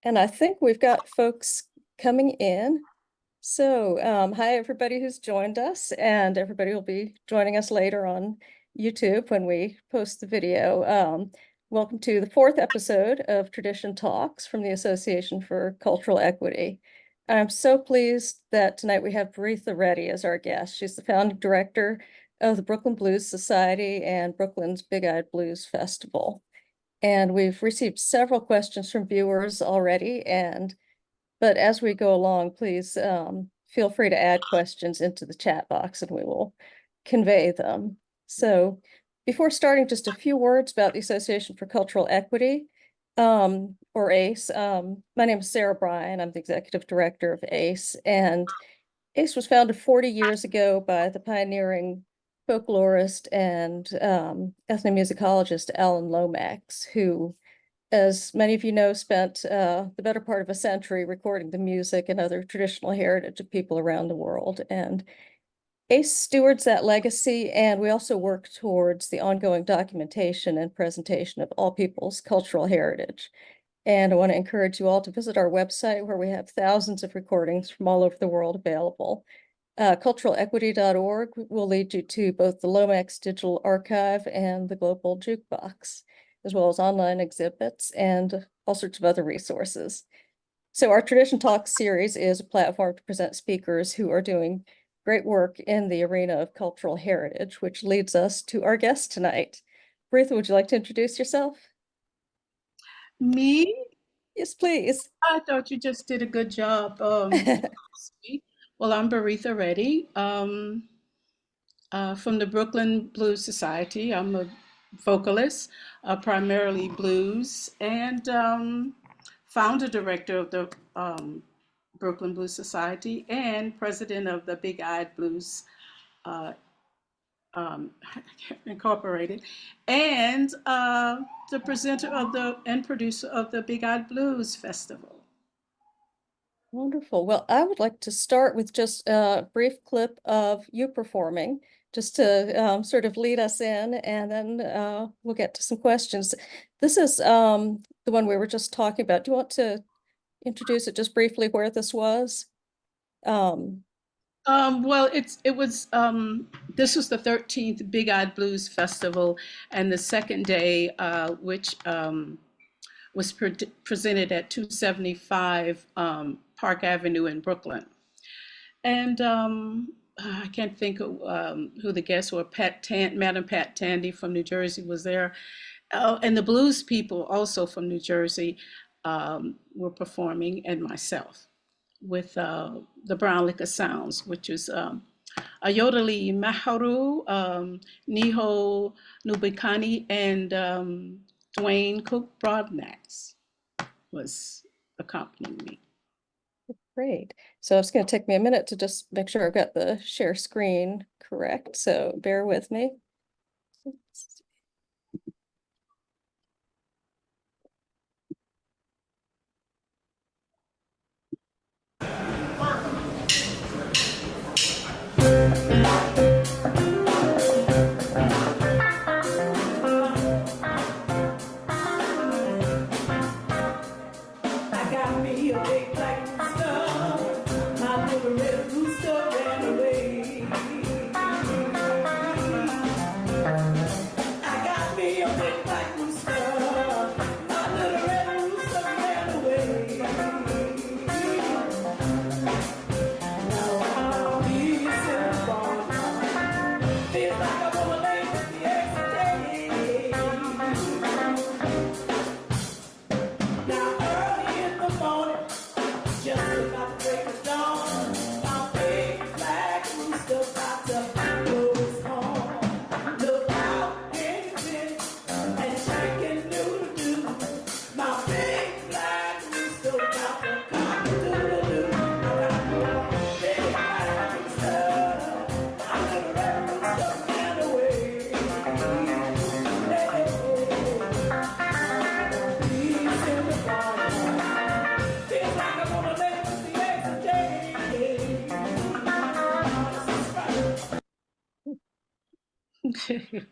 And I think we've got folks coming in. So, hi, everybody who's joined us, and everybody will be joining us later on YouTube when we post the video. Welcome to the fourth episode of Tradition Talks from the Association for Cultural Equity. I'm so pleased that tonight we have Beareather Reddy as our guest. She's the founding director of the Brooklyn Blues Society and Brooklyn's Big Eyed Blues Festival. And we've received several questions from viewers already, but as we go along, please feel free to add questions into the chat box and we will convey them. So before starting, just a few words about the Association for Cultural Equity, or ACE. My name is Sarah Bryan. I'm the executive director of ACE, and ACE was founded 40 years ago by the pioneering folklorist and ethnomusicologist Alan Lomax, who, as many of you know, spent the better part of a century recording the music and other traditional heritage of people around the world. And ACE stewards that legacy, and we also work towards the ongoing documentation and presentation of all people's cultural heritage. And I want to encourage you all to visit our website, where we have thousands of recordings from all over the world available. Culturalequity.org will lead you to both the Lomax Digital Archive and the Global Jukebox, as well as online exhibits and all sorts of other resources. So our Tradition Talk series is a platform to present speakers who are doing great work in the arena of cultural heritage, which leads us to our guest tonight. Beareather, would you like to introduce yourself? Me? Yes, please. I thought you just did a good job. Well, I'm Beareather Reddy from the Brooklyn Blues Society. I'm a vocalist, primarily blues, and founder director of the Brooklyn Blues Society and president of the Big Eyed Blues uh, Incorporated, and the presenter of the and producer of the Big Eyed Blues Festival. Wonderful. Well, I would like to start with just a brief clip of you performing, just to sort of lead us in, and then we'll get to some questions. This is the one we were just talking about. Do you want to introduce it just briefly where this was? Well, this was the 13th Big Eyed Blues Festival, and the second day, which was presented at 275 Park Avenue in Brooklyn. And I can't think of who the guests were. Madam Pat Tandy from New Jersey was there. And the blues people also from New Jersey were performing, and myself with the Brown Liquor Sounds, which is Ayodeli Maharu, Niho Nubikani, and Dwayne Cook Broadnax was accompanying me. Great. So it's going to take me a minute to just make sure I've got the share screen correct. So bear with me.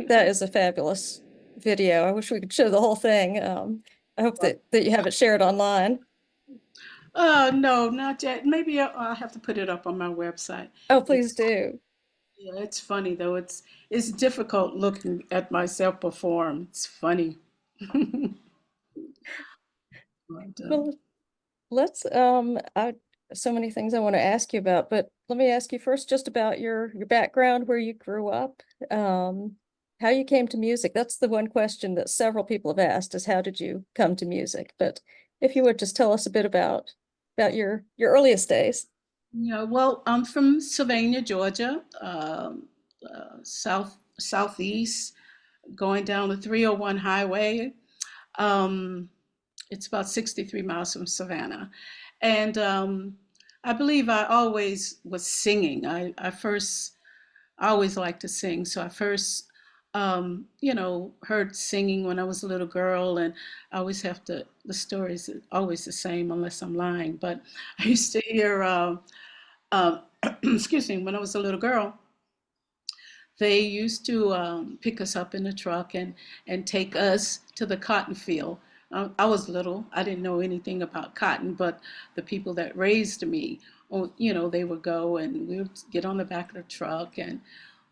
That is a fabulous video. I wish we could show the whole thing. I hope that you have it shared online. No, not yet. Maybe I'll have to put it up on my website. Oh, please It's do. yeah, it's funny though. It's difficult looking at myself perform. It's funny. But, Well, let's I so many things I want to ask you about, but let me ask you first just about your background, where you grew up, how you came to music. That's the one question that several people have asked is how did you come to music? But if you would just tell us a bit about your earliest days. yeah, well, I'm from Sylvania, Georgia, southeast, going down the 301 highway. Um, it's about 63 miles from Savannah. And I believe I always was singing. I always liked to sing. So I first, heard singing when I was a little girl. And I always have to, the story's always the same unless I'm lying. But I used to hear, uh, excuse me, when I was a little girl, they used to pick us up in the truck and take us to the cotton field. I was little. I didn't know anything about cotton, but the people that raised me, oh, they would go and we would get on the back of the truck and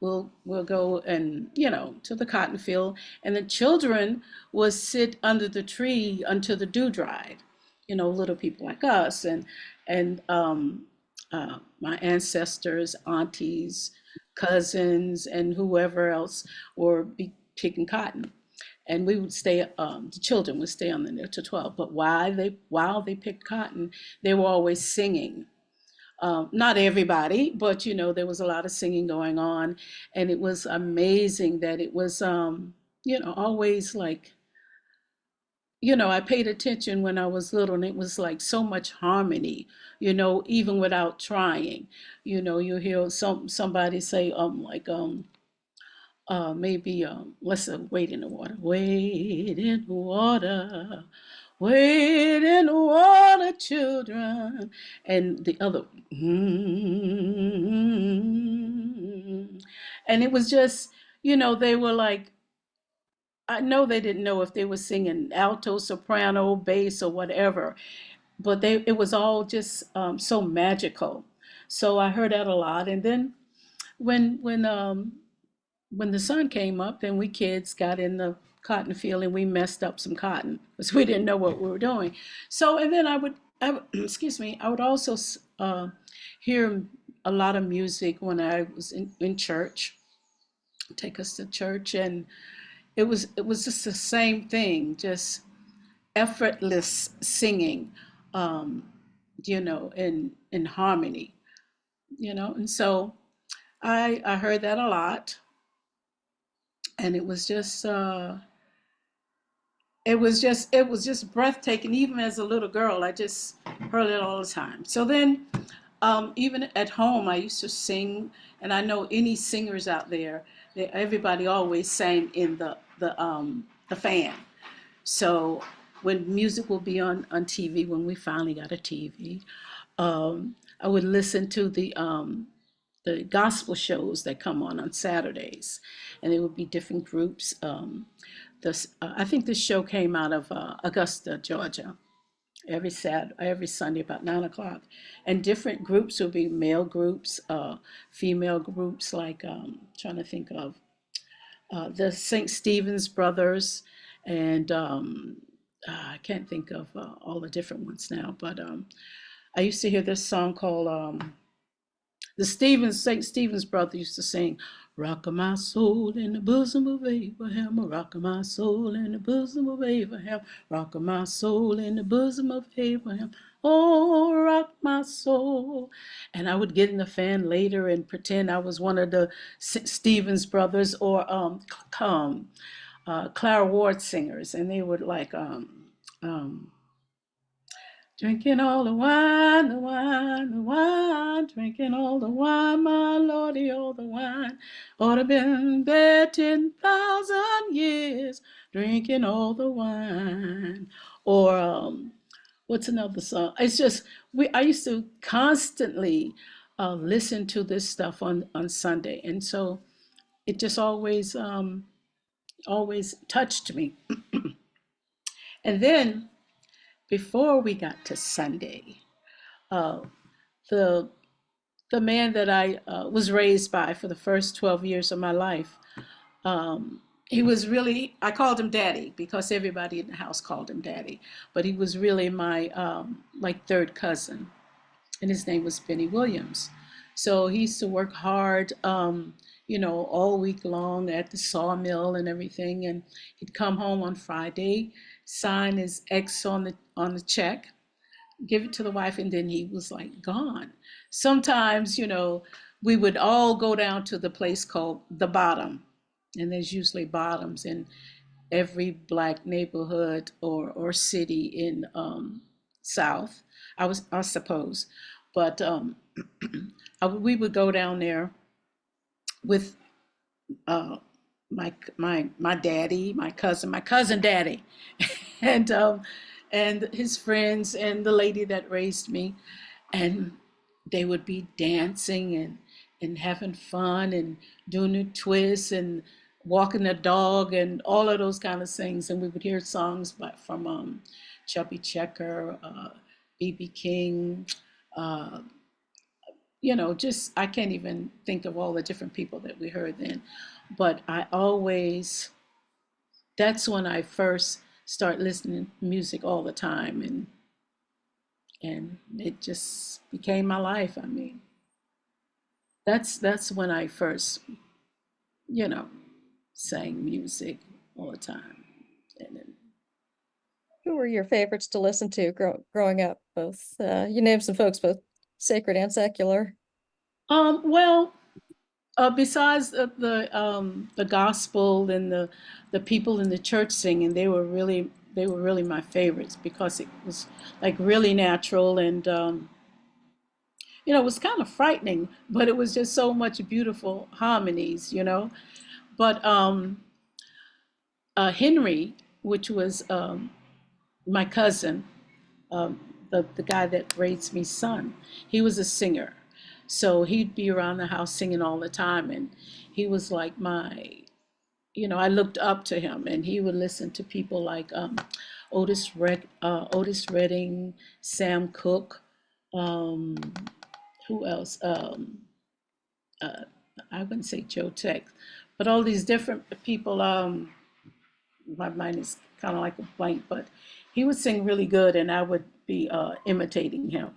we'll go and to the cotton field, and the children would sit under the tree until the dew dried. Little people like us and my ancestors, aunties, cousins, and whoever else were picking cotton. And we would stay, the children would stay on there till 12. But while they picked cotton, they were always singing. Not everybody, but there was a lot of singing going on. And it was amazing that it was, always like, I paid attention when I was little, and it was like so much harmony, even without trying. You hear somebody say, like, maybe, let's say, wade in the water, wade in the water, wade in the water, children, and the other, and it was just, they were like, I know they didn't know if they were singing alto, soprano, bass, or whatever, but it was all just so magical. So I heard that a lot, and then when when um, when the sun came up, then we kids got in the cotton field and we messed up some cotton because we didn't know what we were doing. So and then excuse me, I would also hear a lot of music when I was in church. Take us to church, and it was just the same thing, just effortless singing, um, in harmony, and so I heard that a lot, and it was just breathtaking. Even as a little girl, I just heard it all the time. So then, even at home, I used to sing, and I know any singers out there, everybody always sang in the fan. So when music will be on TV, when we finally got a TV, I would listen to the gospel shows that come on Saturdays, and there would be different groups. I think this show came out of Augusta, Georgia, every Sunday about 9 o'clock, and different groups would be male groups, female groups, like trying to think of the St. Stephen's Brothers, and I can't think of all the different ones now, but I used to hear this song called St. Stephen's brother used to sing, "Rock of my soul in the bosom of Abraham, rock of my soul in the bosom of Abraham, rock of my soul in the bosom of Abraham, oh, rock my soul." And I would get in the fan later and pretend I was one of the Stevens brothers, or Clara Ward singers, and they would like, um, drinking all the wine, the wine, the wine, drinking all the wine, my lordy, all the wine. Ought to been there 10,000 years, drinking all the wine. Or what's another song? It's just I used to constantly listen to this stuff on Sunday, and so it just always touched me. And then before we got to Sunday, uh, the the man that I was raised by for the first 12 years of my life. Um, he was really, I called him Daddy because everybody in the house called him Daddy, but he was really my like third cousin, and his name was Benny Williams. So he used to work hard, all week long at the sawmill and everything, and he'd come home on Friday, sign his X on the check, give it to the wife, and then he was like gone. Sometimes, we would all go down to the place called the Bottom, and there's usually bottoms in every black neighborhood or city in South. I suppose, but we would go down there with uh, my daddy, my cousin daddy, and and his friends and the lady that raised me, and they would be dancing and having fun and doing the twists and walking the dog and all of those kind of things. And we would hear songs from Chubby Checker, BB King, uh, just I can't even think of all the different people that we heard then. But that's when I first start listening to music all the time, and it just became my life. I mean, that's when I first, you know, sang music all the time. And then, Who were your favorites to listen to growing up? Both, you named some folks, both sacred and secular. well, besides the gospel and the people in the church singing, they were really my favorites because it was like really natural, and it was kind of frightening, but it was just so much beautiful harmonies. But Henry, which was my cousin, um, the guy that raised me son, he was a singer. So he'd be around the house singing all the time. And he was like I looked up to him, and he would listen to people like Otis Redding, Sam Cooke, um, who else? Uh, I wouldn't say Joe Tex, but all these different people. My mind is kind of like a blank, but he would sing really good, and I would be imitating him.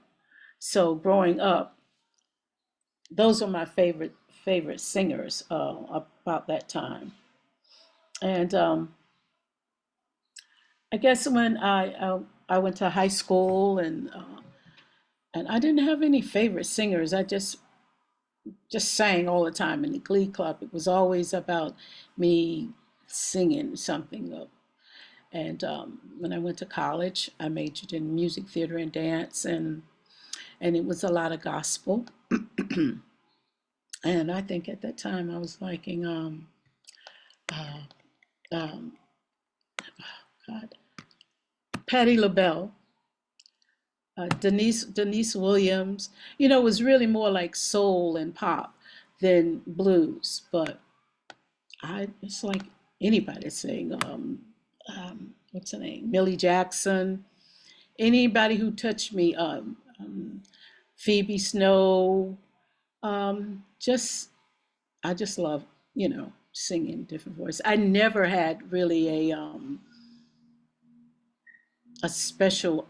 So growing up, those were my favorite singers about that time. And I guess when I went to high school, and I didn't have any favorite singers. I just sang all the time in the glee club. It was always about me singing something. And when I went to college, I majored in music theater and dance, and it was a lot of gospel. And I think at that time I was liking uh, um, God, Patti LaBelle, Denise Williams. It was really more like soul and pop than blues. But it's like anybody sing. What's her name? Millie Jackson. Anybody who touched me. Phoebe Snow. Just I just love singing different voices. I never had really a special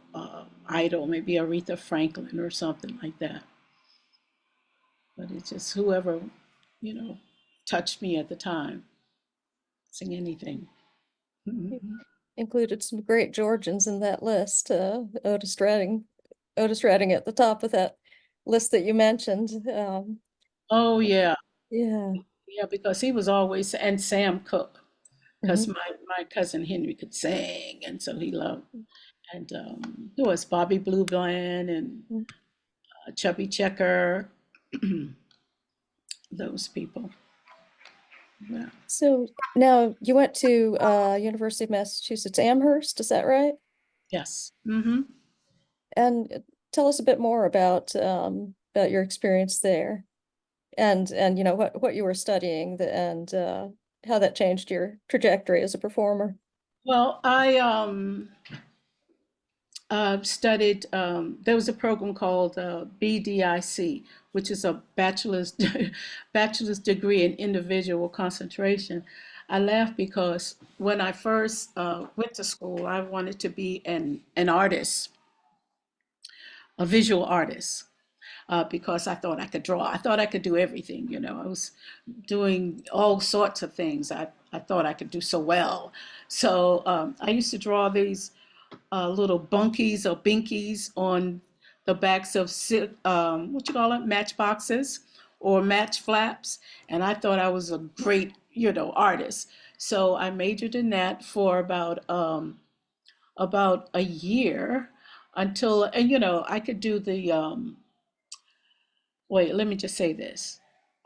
idol, maybe Aretha Franklin or something like that. But it's just whoever you know touched me at the time. Sing anything. You Mhm. included some great Georgians in that list. Otis Redding at the top of that list that you mentioned. Oh yeah, Yeah. yeah, because he was always, and Sam Cooke, because Mhm. my cousin Henry could sing, and so he loved. And who was Bobby Blue Bland and Chubby Checker, those people. Yeah. So now you went to University of Massachusetts Amherst, is that right? Yes. Hmm. And tell us a bit more about your experience there, and what you were studying, and how that changed your trajectory as a performer. Well, Studied, there was a program called BDIC, which is a bachelor's degree in individual concentration. I laugh because when I first went to school, I wanted to be an artist, a visual artist, because I thought I could draw. I thought I could do everything. I was doing all sorts of things. I thought I could do so well. So I used to draw these little bunkies or binkies on the backs of what you call it, matchboxes or match flaps, and I thought I was a great, artist. So I majored in that for about a year until, and I could do the wait. Let me just say this: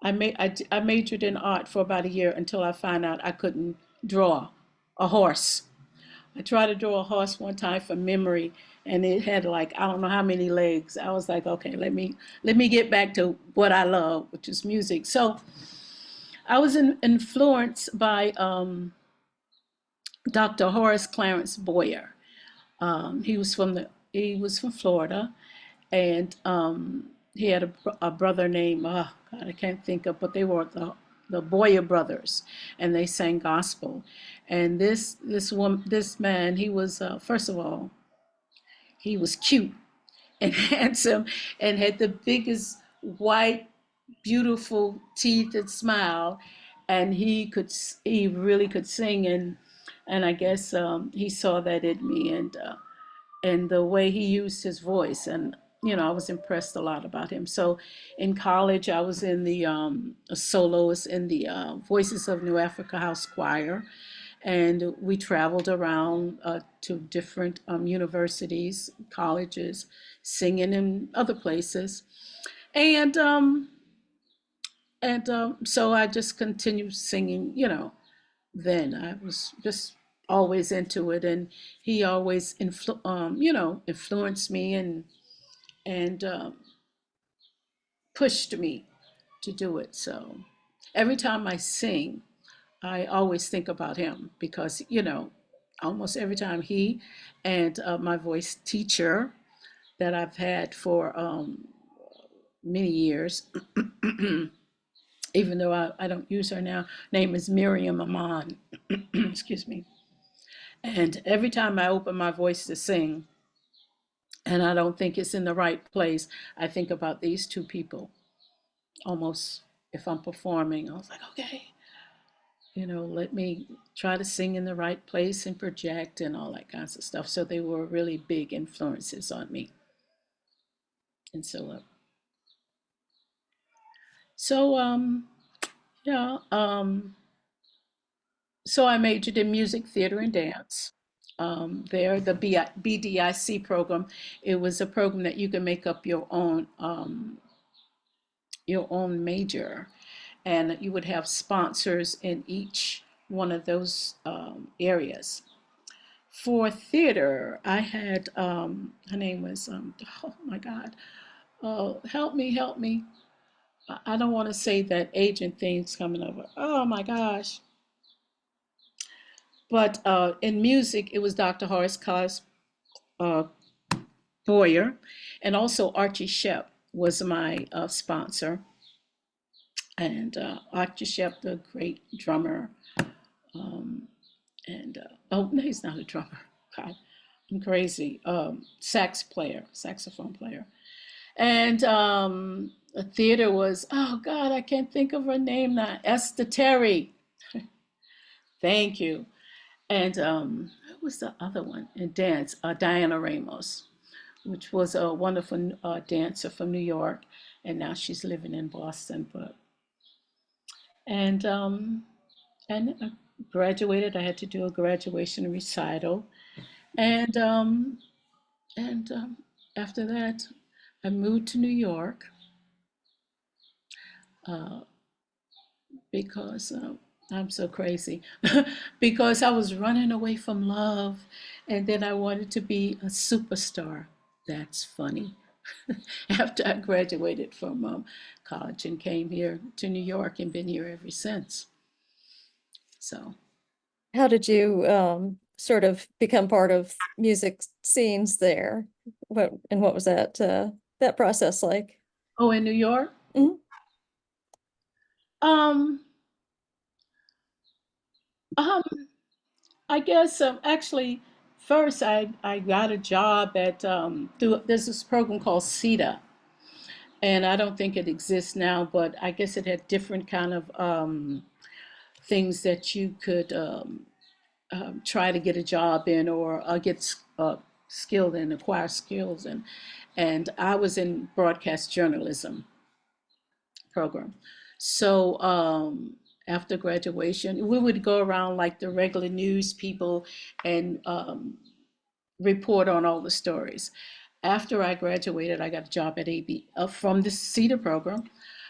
I majored in art for about a year until I found out I couldn't draw a horse. I tried to draw a horse one time from memory, and it had like I don't know how many legs. I was like, okay, let me get back to what I love, which is music. So I was influenced by Dr. Horace Clarence Boyer. He was from Florida, and he had a brother named God, I can't think of, but they were the Boyer brothers, and they sang gospel. And this man, he was first of all, he was cute and handsome, and had the biggest white, beautiful teeth and smile, and he really could sing, and I guess he saw that in me, and the way he used his voice. And I was impressed a lot about him. So in college, I was in the a soloist in the Voices of New Africa House Choir, and we traveled around to different universities, colleges, singing in other places, and so I just continued singing. Then I was just always into it, and he always influenced me, and pushed me to do it. So every time I sing, I always think about him because, almost every time he and my voice teacher that I've had for many years, even though I don't use her now, name is Miriam Amon. Excuse me. And every time I open my voice to sing, and I don't think it's in the right place, I think about these two people. Almost if I'm performing, I was like, okay, let me try to sing in the right place and project and all that kinds of stuff. So they were really big influences on me. And so yeah, so I majored in music, theater, and dance. There, the BDIC program, it was a program that you can make up your own major, and you would have sponsors in each one of those areas. For theater, I had her name was oh my God, help me. I don't want to say that agent thing's coming over. Oh my gosh. But in music, it was Dr. Horace Cos uh, Boyer, and also Archie Shep was my sponsor. And Archie Shep, the great drummer, um, and oh no, he's not a drummer. God, I'm crazy. Saxophone player, and the theater was, oh God, I can't think of her name now. Esther Terry. Thank you. And what was the other one? In dance, Diana Ramos, which was a wonderful dancer from New York, and now she's living in Boston. And um, and I graduated. I had to do a graduation recital, and um, and after that, I moved to New York uh, because I'm so crazy because I was running away from love, and then I wanted to be a superstar. That's funny. After I graduated from college and came here to New York and been here ever since. So How did you sort of become part of music scenes there. What was that process like? Oh, in New York? Mhm. Um, um, I guess actually, first I got a job at there's this program called CETA, and I don't think it exists now, but I guess it had different kind of things that you could try to get a job in or get skilled in, acquire skills in. And I was in broadcast journalism program. So after graduation, we would go around like the regular news people and report on all the stories. After I graduated, I got a job at from the CETA program,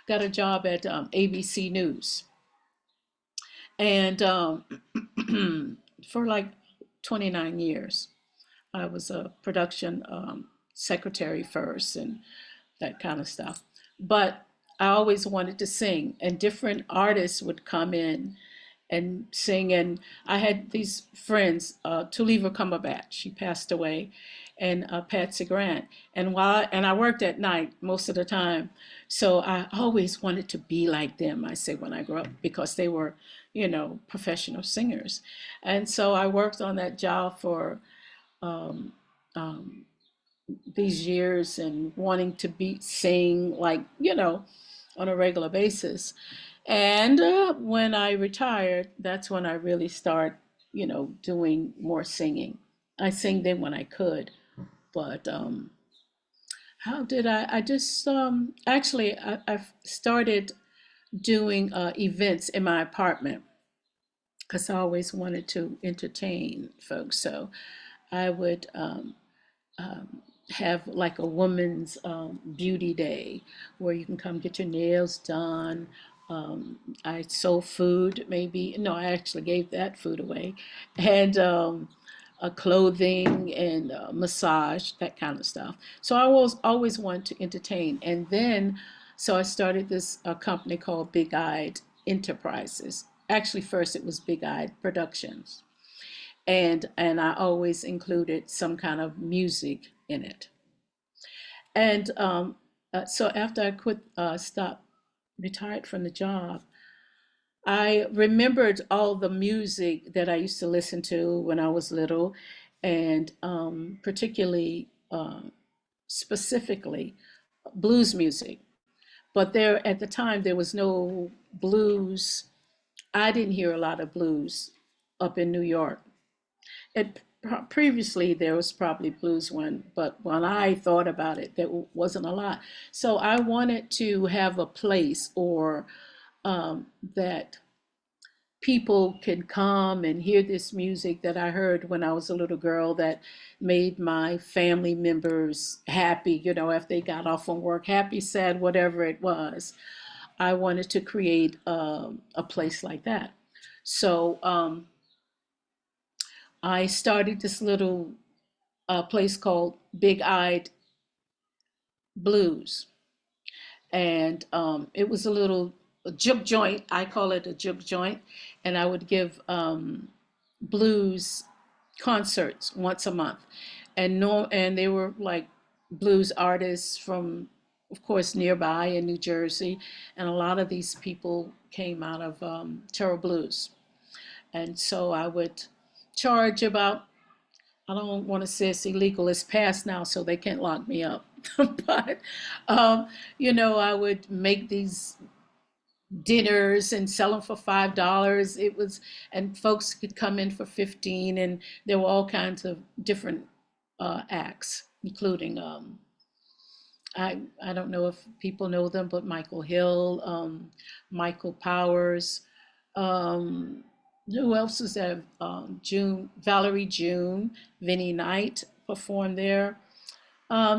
got a job at ABC News. And for like 29 years, I was a production secretary first and that kind of stuff. But I always wanted to sing, and different artists would come in and sing. And I had these friends, Tuliva Cumberbatch, she passed away, and Patsy Grant. And I worked at night most of the time, so I always wanted to be like them. I say when I grew up because they were, professional singers, and so I worked on that job for um, um, these years and wanting to sing like on a regular basis. And when I retired, that's when I really start doing more singing. I sing then when I could, but how did I just actually I've started doing events in my apartment because I always wanted to entertain folks. So I would um, have like a woman's beauty day where you can come get your nails done. I sold food, maybe. No, I actually gave that food away. And clothing and massage, that kind of stuff. So I was always wanted to entertain. And then, so I started this company called Big Eyed Enterprises. Actually, first it was Big Eyed Productions, and I always included some kind of music in it. And so after I stopped, retired from the job, I remembered all the music that I used to listen to when I was little, and particularly, specifically, blues music. But there, at the time, there was no blues. I didn't hear a lot of blues up in New York. Previously there was probably blues one, but when I thought about it, there wasn't a lot. So I wanted to have a place or that people could come and hear this music that I heard when I was a little girl that made my family members happy, if they got off from work, happy, sad, whatever it was. I wanted to create a place like that. So I started this little place called Big Eyed Blues. And it was a little juke joint. I call it a juke joint. And I would give blues concerts once a month. And no, and they were like blues artists from, of course, nearby in New Jersey. And a lot of these people came out of Terrell Blues. And so I would charge about, I don't want to say it's illegal. It's passed now, so they can't lock me up. But, I would make these dinners and sell them for $5. It was, and folks could come in for 15, and there were all kinds of different acts, including I don't know if people know them, but Michael Hill, Michael Powers. Um, who else is there? Valerie June, Vinnie Knight performed there.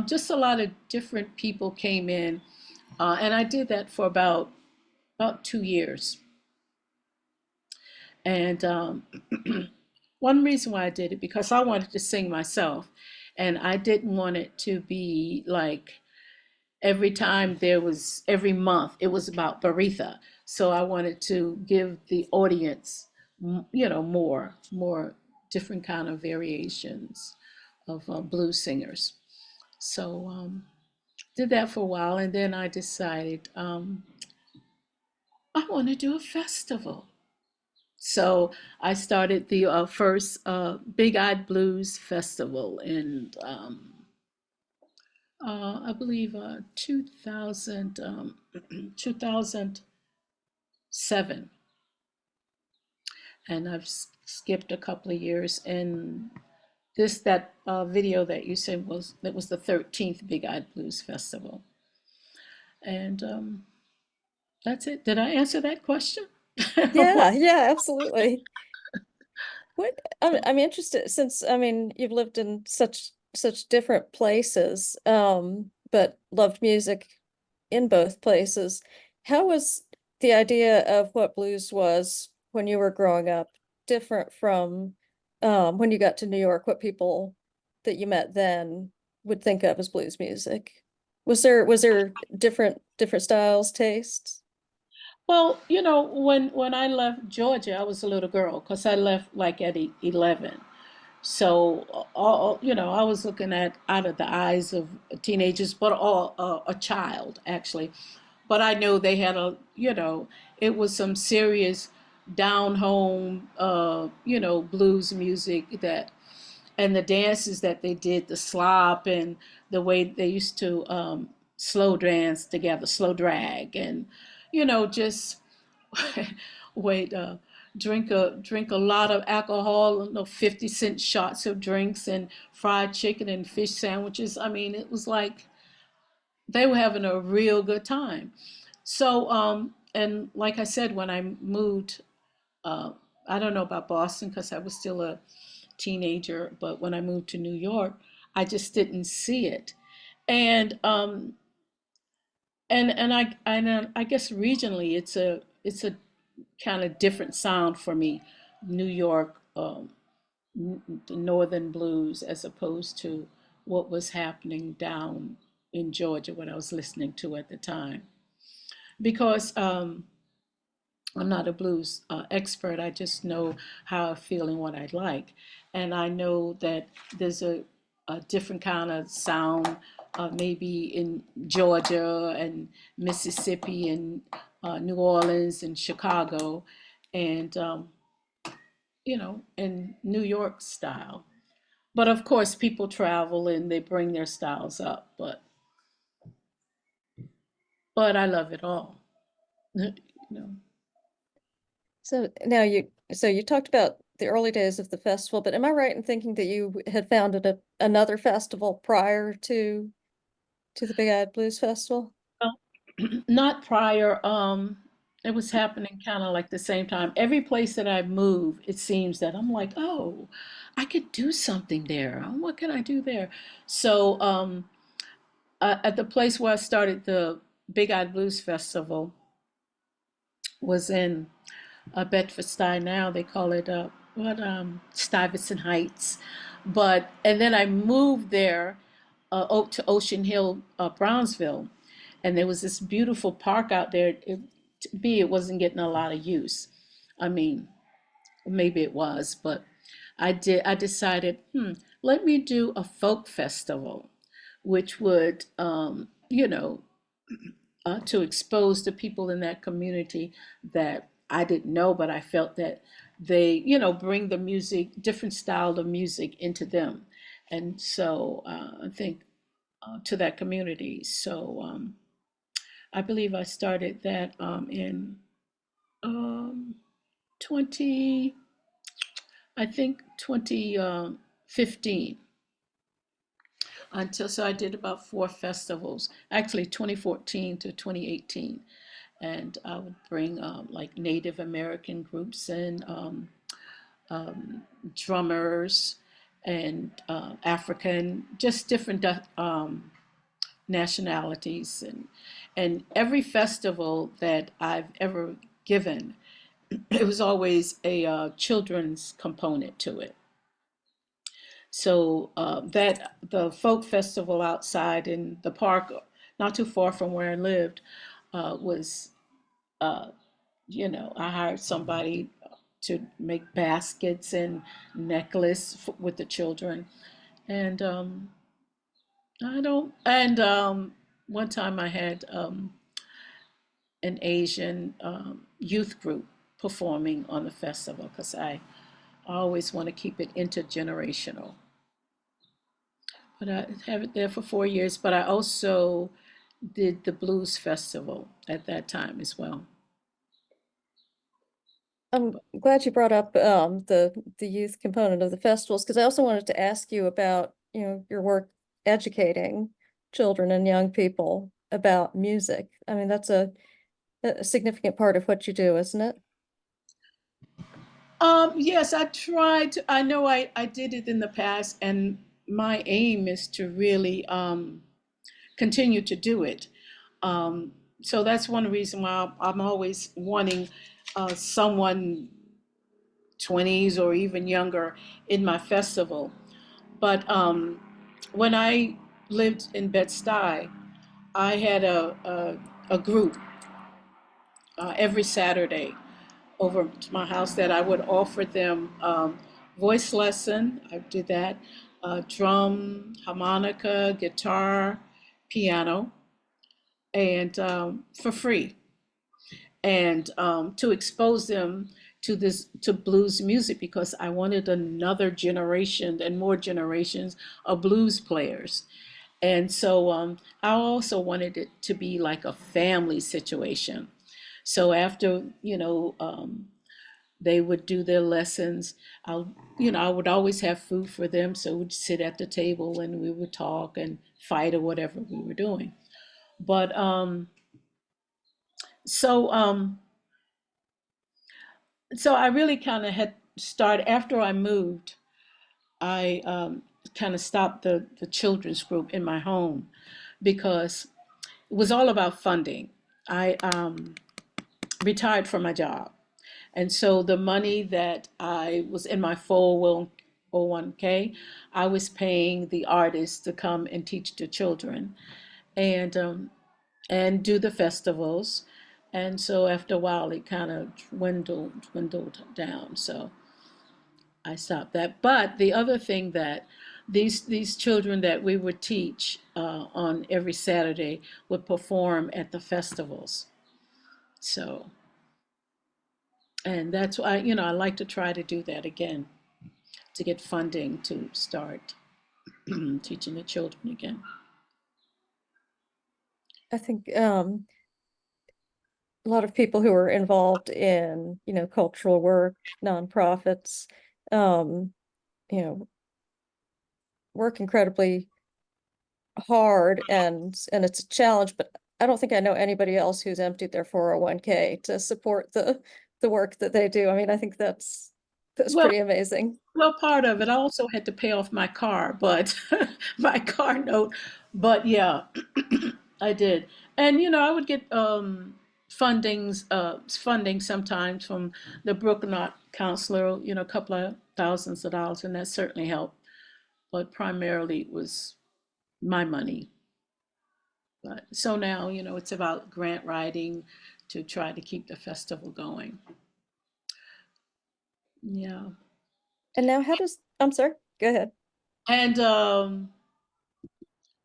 Just a lot of different people came in, and I did that for about 2 years. And one reason why I did it because I wanted to sing myself, and I didn't want it to be like every month it was about Beareather. So I wanted to give the audience more different kind of variations of blues singers. So did that for a while, and then I decided I want to do a festival. So I started the first Big Eyed Blues Festival in, I believe, 2000, 2007. And I've skipped a couple of years. And that video that you said was the 13th Big Eyed Blues Festival. And that's it. Did I answer that question? Yeah, yeah, absolutely. What I'm interested since I mean you've lived in such different places, but loved music in both places. How was the idea of what blues was when you were growing up different from when you got to New York, what people that you met then would think of as blues music? Was there different styles, tastes? Well, when I left Georgia, I was a little girl because I left like at 11. So, I was looking at out of the eyes of teenagers, but all a child actually. But I know they had it was some serious down home, blues music and the dances that they did, the slop and the way they used to slow dance together, slow drag, and just wait, drink a lot of alcohol, 50-cent shots of drinks and fried chicken and fish sandwiches. I mean, it was like they were having a real good time. So, and like I said, when I moved, uh, I don't know about Boston because I was still a teenager, but when I moved to New York, I just didn't see it. And I guess regionally it's a kind of different sound for me, New York, the Northern blues, as opposed to what was happening down in Georgia, what I was listening to at the time. Because I'm not a blues expert. I just know how I feel and what I like. And I know that there's a different kind of sound, maybe in Georgia and Mississippi and New Orleans and Chicago and, in New York style. But of course, people travel and they bring their styles up. But I love it all. You know. So you talked about the early days of the festival, but am I right in thinking that you had founded another festival prior to the Big Eyed Blues Festival? Well, not prior. It was happening kind of like the same time. Every place that I move, it seems that I'm like, oh, I could do something there. What can I do there? So, at the place where I started the Big Eyed Blues Festival was in Bedford-Stuy now. They call it Stuyvesant Heights. And then I moved there to Ocean Hill, Brownsville, and there was this beautiful park out there. It wasn't getting a lot of use. I mean, maybe it was, but I decided, let me do a folk festival, which would, to expose the people in that community that I didn't know, but I felt that they, bring the music, different style of music into them. And so I think to that community. So I believe I started that in um, 20, I think 2015. So I did about four festivals, actually 2014 to 2018. And I would bring like Native American groups and um, drummers and African, just different nationalities. And every festival that I've ever given, it was always a children's component to it. So that the folk festival outside in the park, not too far from where I lived, was, I hired somebody. to make baskets and necklace with the children. And I don't, and one time I had an Asian youth group performing on the festival because I always want to keep it intergenerational. But I have it there for 4 years. But I also did the blues festival at that time as well. I'm glad you brought up the youth component of the festivals, because I also wanted to ask you about, your work educating children and young people about music. I mean, that's a significant part of what you do, isn't it? Yes, I tried to, I know I did it in the past, and my aim is to really continue to do it. Um, so that's one reason why I'm always wanting someone 20s or even younger in my festival. But when I lived in Bed-Stuy, I had a group every Saturday over to my house that I would offer them voice lesson. I did that, drum, harmonica, guitar, piano, and for free, and to expose them to blues music because I wanted another generation and more generations of blues players. And so I also wanted it to be like a family situation. So after, they would do their lessons. I would always have food for them. So we'd sit at the table and we would talk and fight or whatever we were doing. But so, so I really kind of had started after I moved. I kind of stopped the children's group in my home because it was all about funding. I retired from my job. And so the money that I was in my 401k, I was paying the artists to come and teach the children and do the festivals. And so after a while, it kind of dwindled down. So I stopped that. But the other thing that these children that we would teach on every Saturday would perform at the festivals. So, and that's why, I like to try to do that again to get funding to start teaching the children again. I think a lot of people who are involved in, cultural work, nonprofits, um, you know, work incredibly hard, and it's a challenge, but I don't think I know anybody else who's emptied their 401k to support the work that they do. I mean, I think that's Well, pretty amazing. well, part of it, I also had to pay off my car, but my car note. But yeah, I did. And I would get funding sometimes from the Brooklyn Art Counselor, a couple of thousands of dollars, and that certainly helped. But primarily it was my money. But so now, it's about grant writing to try to keep the festival going. Yeah. And now I'm sorry, go ahead. And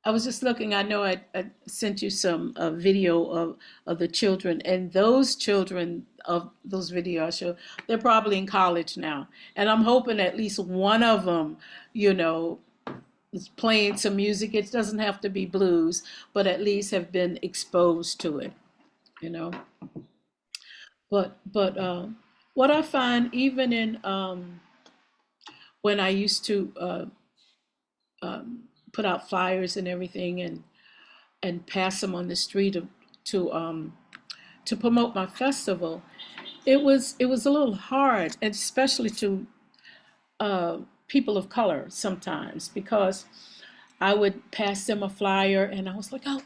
I was just looking, I know I sent you some video of the children, and those children of those videos show, they're probably in college now. And I'm hoping at least one of them, you know, is playing some music. It doesn't have to be blues, but at least have been exposed to it, you know. But what I find even in when I used to put out flyers and everything and pass them on the street to um, to promote my festival, it was a little hard, and especially to uh, people of color sometimes because I would pass them a flyer and I was like, oh,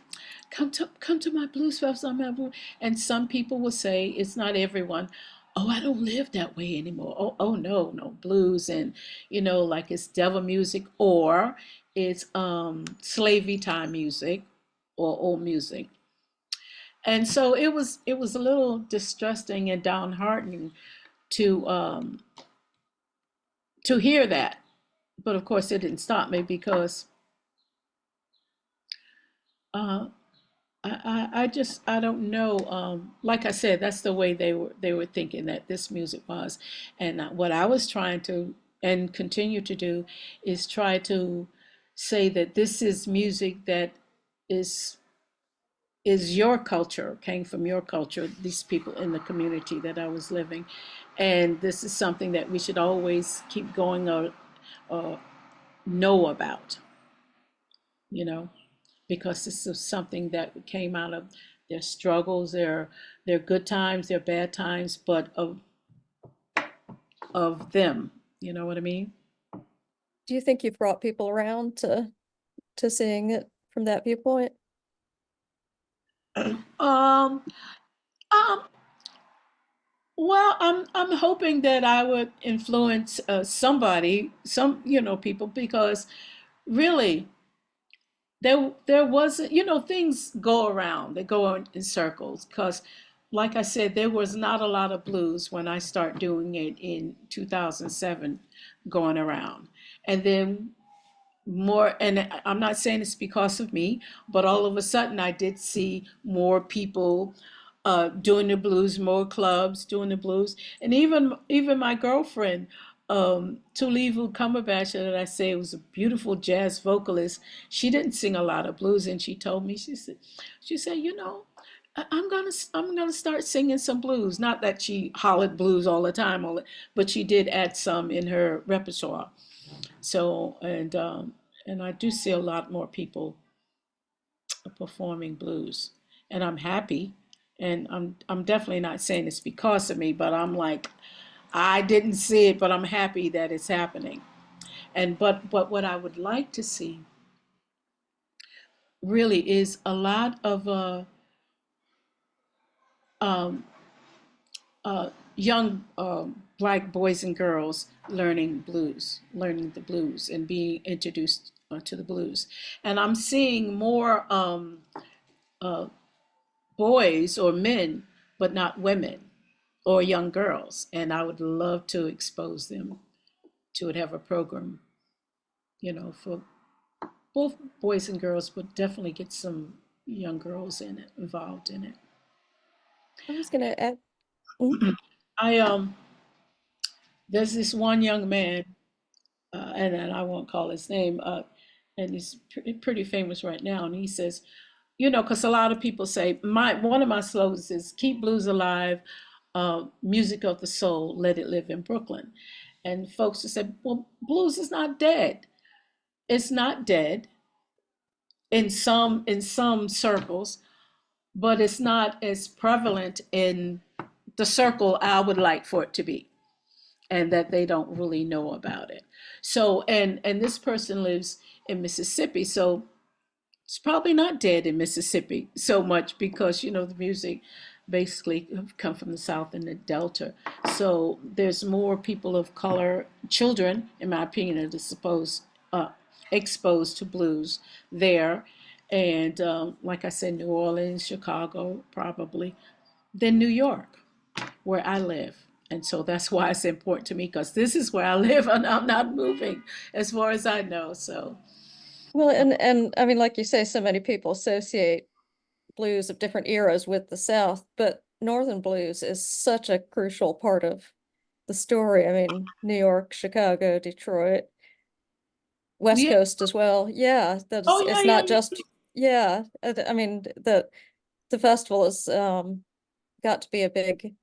come to my blues festival. And some people will say, it's not everyone, oh, I don't live that way anymore. Oh no, no blues and like it's devil music or it's slavey time music or old music. And so it was a little distressing and downheartening to um, to hear that. But of course, it didn't stop me because uh, I don't know. Like I said, that's the way they were thinking that this music was, and what I was trying to and continue to do is try to say that this is music that is is your culture, came from your culture, these people in the community that I was living, and this is something that we should always keep going or know about, you know, because this is something that came out of their struggles, their good times, their bad times, but of them. You know what I mean? Do you think you've brought people around to seeing it from that viewpoint? Um, um, well, I'm hoping that I would influence somebody, some people, because really there wasn't, things go around, they go in circles, because like I said, there was not a lot of blues when I start doing it in 2007 going around. And then more, and I'm not saying it's because of me, but all of a sudden I did see more people doing the blues, more clubs doing the blues, and even my girlfriend, Tulivu Cumberbatch, that I say was a beautiful jazz vocalist. She didn't sing a lot of blues, and she told me, she said, I'm gonna start singing some blues. Not that she hollered blues all the time, but she did add some in her repertoire. So, and I do see a lot more people performing blues, and I'm happy. And I'm definitely not saying it's because of me, but I'm like, I didn't see it, but I'm happy that it's happening. And but what I would like to see really is a lot of um, young black boys and girls learning the blues and being introduced to the blues. And I'm seeing more uh, boys or men, but not women or young girls. And I would love to expose them to it, have a program, for both boys and girls, but definitely get some young girls in it, involved in it. I was gonna add, mm, I There's this one young man, and I won't call his name, and he's pretty famous right now. And he says, because a lot of people say my one of my slogans is "Keep blues alive, music of the soul, let it live in Brooklyn." And folks have said, "Well, blues is not dead. It's not dead in some circles, but it's not as prevalent in the circle I would like for it to be." And that they don't really know about it. So, and this person lives in Mississippi, so it's probably not dead in Mississippi so much because the music basically come from the South and the Delta. So there's more people of color, children, in my opinion, are uh, exposed to blues there, and like I said, New Orleans, Chicago, probably, than New York, where I live. And so that's why it's important to me because this is where I live and I'm not moving as far as I know. So, well, and I mean, like you say, so many people associate blues of different eras with the South, but Northern blues is such a crucial part of the story. I mean, New York, Chicago, Detroit, West yeah. Coast as well. Yeah, Oh, yeah, it's yeah, not yeah. just, yeah. I mean, the festival has got to be a big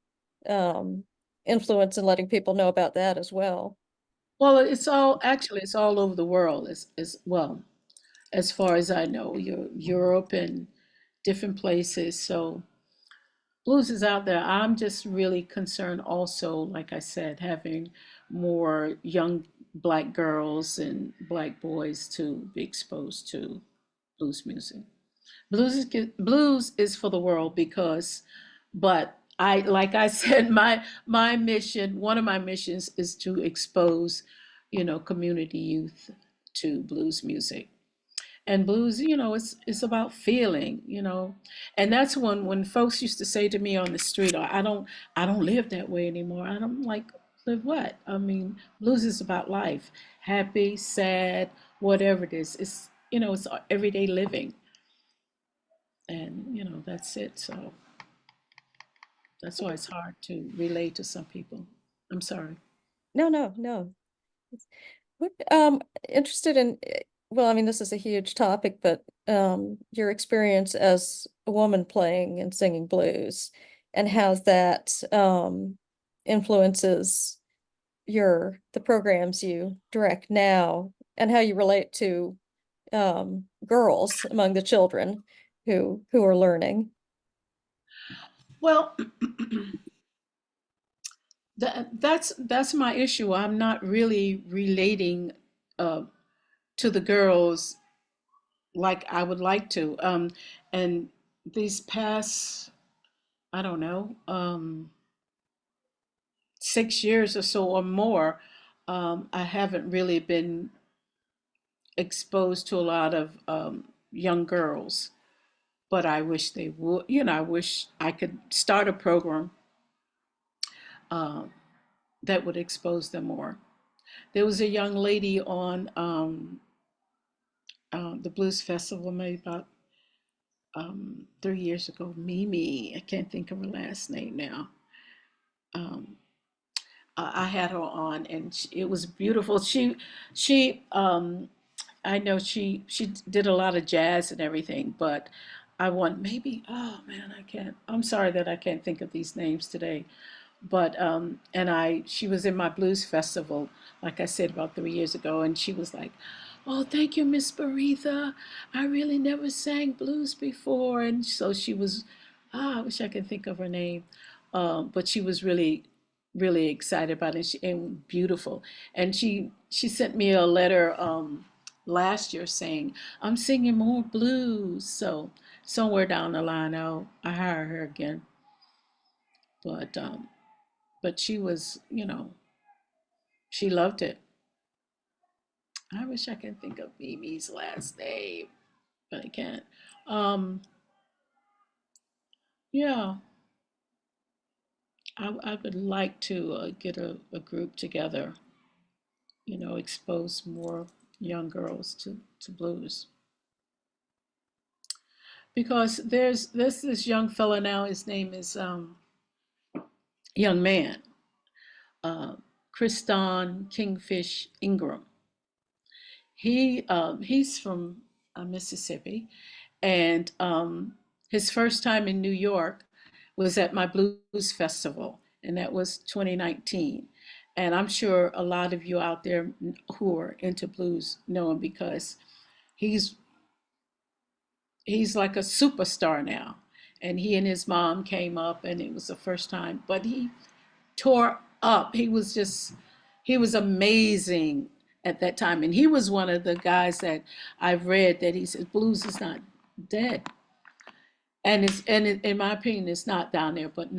um influence in letting people know about that as well. Well, it's all over the world as well, as far as I know, Europe and different places. So blues is out there. I'm just really concerned also, like I said, having more young black girls and black boys to be exposed to blues music. Blues is for the world because, but I like I said, my mission, one of my missions is to expose, community youth to blues music. And blues, it's about feeling, and that's when folks used to say to me on the street, "Oh, I don't live that way anymore." And I'm like, live what? I mean, blues is about life, happy, sad, whatever it is. It's everyday living, and that's it. So that's why it's hard to relate to some people. I'm sorry. No, no, no. What, interested in, well, I mean, this is a huge topic, but your experience as a woman playing and singing blues and how that influences the programs you direct now and how you relate to girls among the children who are learning. Well, that's my issue. I'm not really relating uh, to the girls like I would like to. And these past, I don't know, 6 years or so or more, I haven't really been exposed to a lot of young girls. But I wish they would. I wish I could start a program uh, that would expose them more. There was a young lady on the Blues Festival maybe about 3 years ago. Mimi, I can't think of her last name now. Um, I had her on, and it was beautiful. She, I know she did a lot of jazz and everything, but I want maybe. Oh man, I can't. I'm sorry that I can't think of these names today. But and she was in my blues festival, like I said, about 3 years ago, and she was like, "Oh, thank you, Miss Beareather. I really never sang blues before." And so she was, I wish I could think of her name, but she was really, really excited about it, and beautiful. And she sent me a letter last year saying, "I'm singing more blues." So somewhere down the line, I hire her again. But she was, she loved it. I wish I could think of Mimi's last name, but I can't. Um, yeah, I would like to get a group together, expose more young girls to blues. Because there's this young fella now, his name is young man, uh, Kriston Kingfish Ingram. He's from Mississippi, and his first time in New York was at my blues festival, and that was 2019. And I'm sure a lot of you out there who are into blues know him because he's he's like a superstar now. And he and his mom came up, and it was the first time, but he tore up. He was amazing at that time. And he was one of the guys that I've read that he says blues is not dead. And in my opinion, it's not down there, but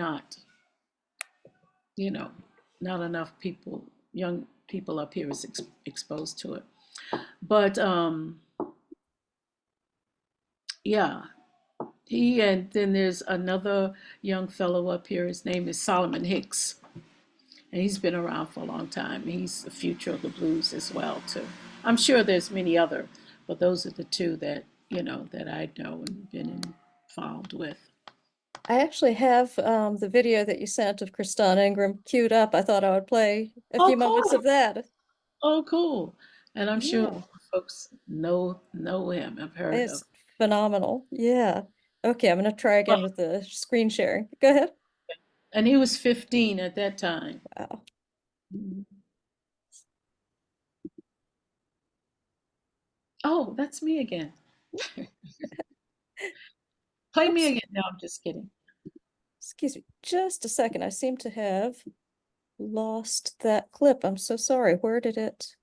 you know, not enough people, young people up here is exposed to it. But yeah, and then there's another young fellow up here. His name is Solomon Hicks, and he's been around for a long time. He's the future of the blues as well too. I'm sure there's many other, but those are the two that that I know and been involved with. I actually have the video that you sent of Kristan Ingram queued up. I thought I would play a Oh, few moments of cool! that. Oh, cool! And I'm sure Yeah, folks know him. I've heard of. it's phenomenal. Yeah. Okay, I'm gonna try again with the screen sharing. Go ahead. And he was 15 at that time. Wow. Mhm. Oh, that's me again. Play me Oops. again. No, I'm just kidding. Excuse me. Just a second. I seem to have lost that clip. I'm so sorry. Where did it?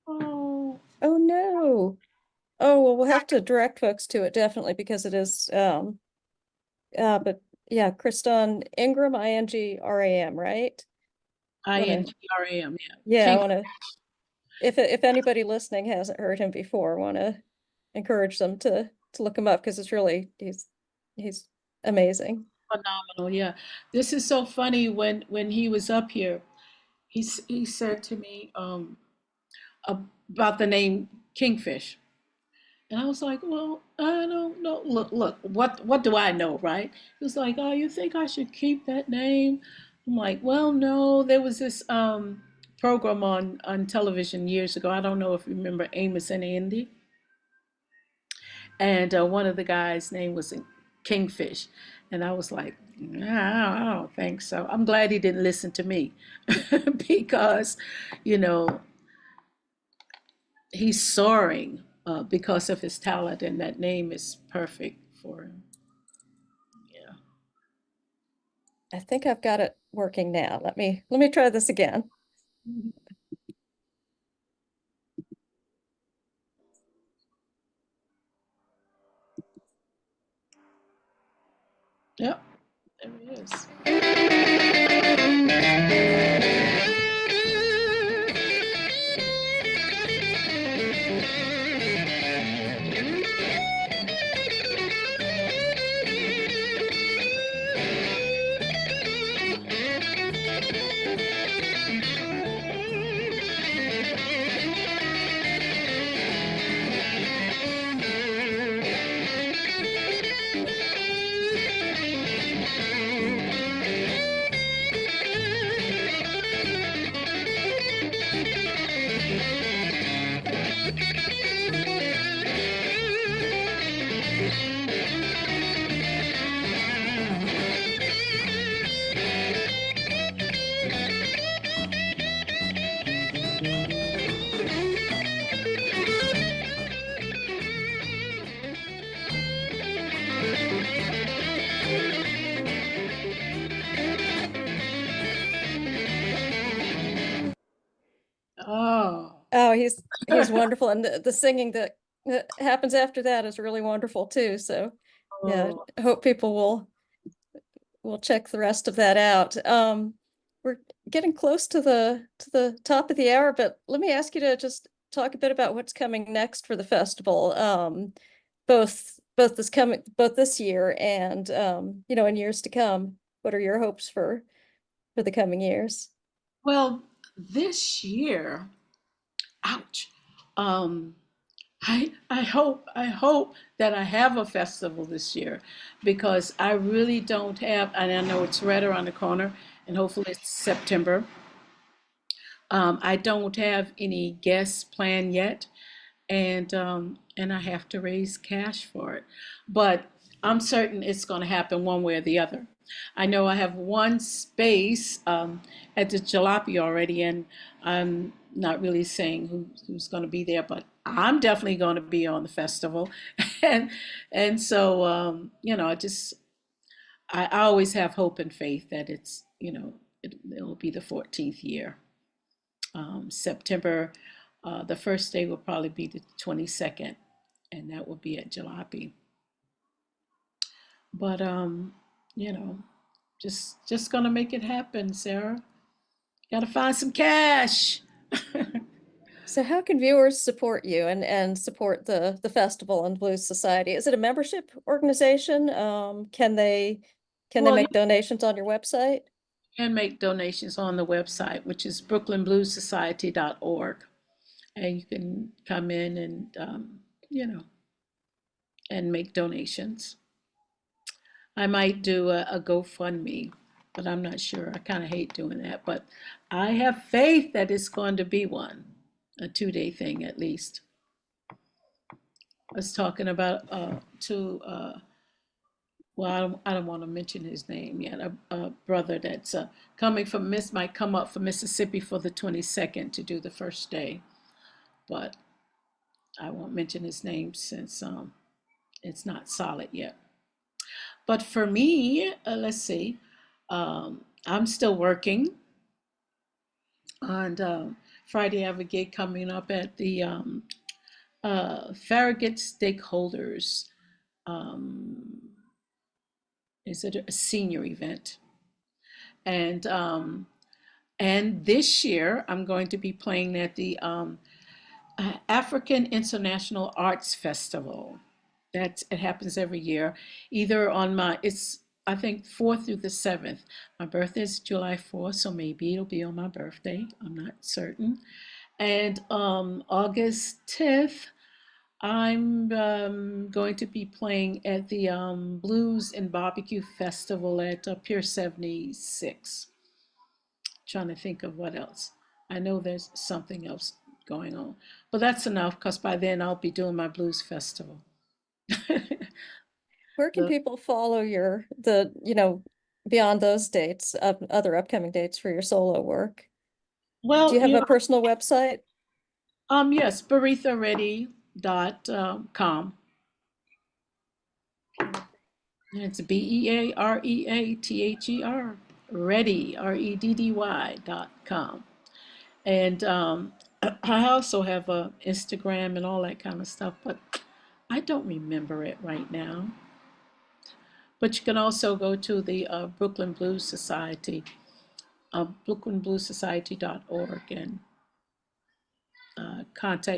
Oh, Oh no. Oh, well, we'll have to direct folks to it definitely because it is but yeah, Kristan Ingram, Ingram, right? Wanna Ingram. Yeah. yeah, I King. wanna if anybody listening hasn't heard him before, wanna encourage them to look him up because it's really he's amazing. Phenomenal, yeah. This is so funny. When he was up here, he said to me about the name Kingfish. And I was like, well, I don't know. Look, what do I know, right? He was like, oh, you think I should keep that name? I'm like, well, no. There was this program on television years ago. I don't know if you remember Amos and Andy. And one of the guys' name was Kingfish. And I was like, nah, I don't think so. I'm glad he didn't listen to me because, you know, he's soaring because of his talent, and that name is perfect for him. Yeah. I think I've got it working now. Let me try this again. Yep, there he is. Oh. Oh, he's wonderful, and the singing that happens after that is really wonderful too. So, yeah, Oh. I hope people will check the rest of that out. We're getting close to the top of the hour, but let me ask you to just talk a bit about what's coming next for the festival. Both this year and in years to come. What are your hopes for the coming years? Well, this year, ouch. Um, I hope that I have a festival this year because I really don't have, and I know it's right around the corner, and hopefully it's September. I don't have any guests planned yet, and I have to raise cash for it. But I'm certain it's going to happen one way or the other. I know I have one space at the Jalopy already, and I'm not really saying who's going to be there, but I'm definitely going to be on the festival, and so I always have hope and faith that it'll be the 14th year. September, the first day will probably be the 22nd, and that will be at Jalopy. But you know, just gonna make it happen, Sarah. Gotta find some cash. So how can viewers support you and support the festival and Blues Society? Is it a membership organization? Can they Well, you make donations on your website? can make donations on the website, which is brooklynbluessociety.org, and you can come in and you know and make donations. I might do a GoFundMe, but I'm not sure. I kind of hate doing that, but I have faith that it's going to be one, a 2 day thing at least. I was talking about to well, I don't want to mention his name yet. A brother that's coming from might come up from Mississippi for the 22nd to do the first day, but I won't mention his name since it's not solid yet. But for me, let's see, I'm still working. On Friday, I have a gig coming up at the Farragut Stakeholders. Um, is it a senior event? And this year, I'm going to be playing at the African International Arts Festival. It happens every year, either on it's I think 4th through the 7th. My birthday is July 4th, so maybe it'll be on my birthday. I'm not certain. And August 10th, I'm going to be playing at the Blues and Barbecue Festival at Pier 76. Trying to think of what else. I know there's something else going on, but that's enough because by then I'll be doing my blues festival. Where can The, people follow beyond those dates, other upcoming dates for your solo work? Do well, you have a personal website? yes, beareatherreddy.com. It's Beareather, Reddy, Reddy.com. And I also have a Instagram and all that kind of stuff, but I don't remember it right now. But you can also go to the Brooklyn Blues Society, brooklynbluessociety.org, and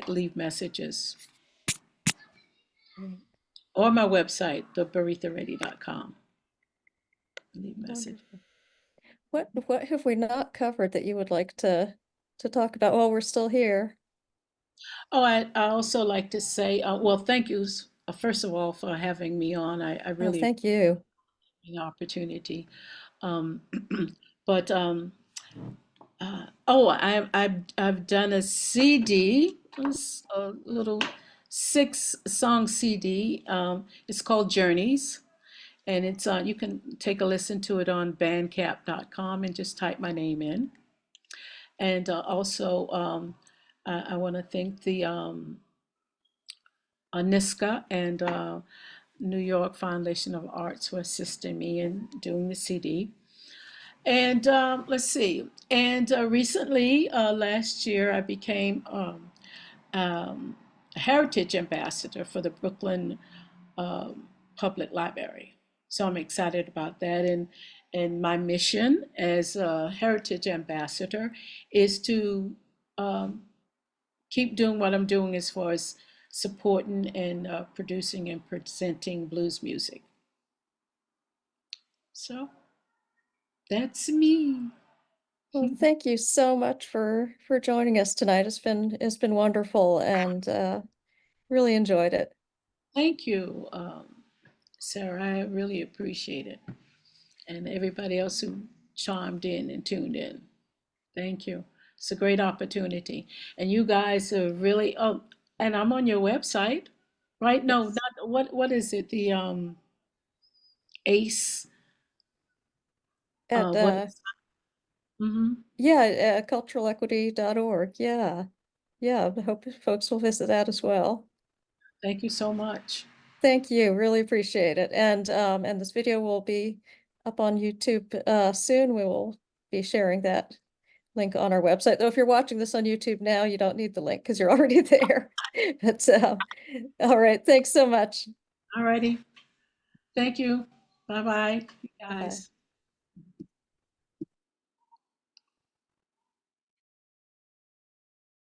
leave messages, Great. or my website, thebeareatherreddy.com. Leave message. Wonderful. What have we not covered that you would like to talk about while we're still here? Oh, I also like to say, well, thank you, first of all, for having me on. I Oh, really thank you. appreciate the opportunity. Um, but oh, I've done a CD, a little 6-song CD. It's called Journeys, and it's you can take a listen to it on Bandcamp.com and just type my name in. And also, I want to thank the NISCA and New York Foundation of Arts for assisting me in doing the CD. And let's see. And recently, last year, I became um, a heritage ambassador for the Brooklyn Public Library. So I'm excited about that. And my mission as a heritage ambassador is to um, keep doing what I'm doing as far as supporting and producing and presenting blues music. So that's me. Well, thank you so much for joining us tonight. It's been wonderful and really enjoyed it. Thank you, Sarah. I really appreciate it. And everybody else who chimed in and tuned in. Thank you. It's a great opportunity. And you guys are really, oh, and I'm on your website, right? No, Yes. not, what is it? The ACE, At what is, mm-hmm. yeah, culturalequity.org. Yeah. Yeah, I hope folks will visit that as well. Thank you so much. Thank you. Really appreciate it. And this video will be up on YouTube soon. We will be sharing that link on our website. Though if you're watching this on YouTube now, you don't need the link because you're already there. But all right, thanks so much. All righty. Thank you. Bye-bye, you Bye-bye. guys.